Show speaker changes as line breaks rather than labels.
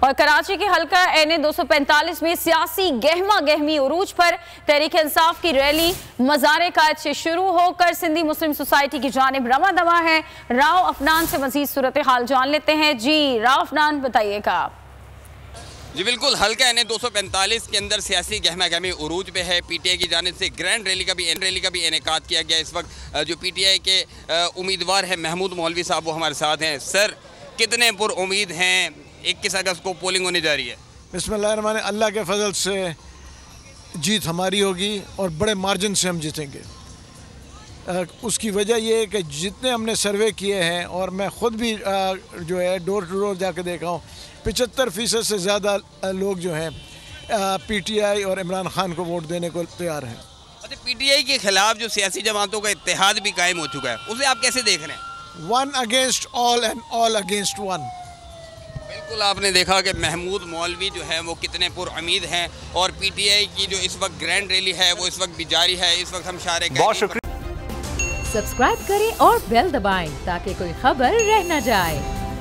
और कराची के हल्का NA 245 में सियासी गहमा गहमी उरूज पर तहरीक इंसाफ की रैली मज़ार कायद से शुरू होकर सिंधी मुस्लिम सोसाइटी की जानिब रवा दवा है। राव अफनान से मजीद सूरत हाल जान लेते हैं। जी राव अफनान, बताइएगा।
जी बिल्कुल, हल्का NA 245 के अंदर सियासी गहमा गहमी उरूज पे है। PTI की जानिब से ग्रैंड रैली का भी इनेकाद किया गया। इस वक्त जो PTI के उम्मीदवार हैं महमूद मौलवी साहब, वो हमारे साथ हैं। सर, कितने पुर उम्मीद हैं? 21 अगस्त को पोलिंग होने जा रही है।
बिस्मिल्लाह, अल्लाह के फजल से जीत हमारी होगी और बड़े मार्जिन से हम जीतेंगे। उसकी वजह यह है कि जितने हमने सर्वे किए हैं और मैं ख़ुद भी जो है डोर टू डोर जाकर देखा हूँ, 75% से ज़्यादा लोग जो हैं PTI और इमरान खान को वोट देने को तैयार हैं।
अच्छा, PTI के खिलाफ जो सियासी जमातों का इत्तेहाद भी कायम हो चुका है, उसे आप कैसे देख रहे हैं?
1 against all and all against 1।
बिल्कुल, आपने देखा कि महमूद मौलवी जो है वो कितने पुरउम्मीद हैं और PTI की जो इस वक्त ग्रैंड रैली है वो इस वक्त भी जारी है। इस वक्त हम शारे
बहुत शुक्रिया।
सब्सक्राइब करें और बेल दबाएं ताकि कोई खबर रह न जाए।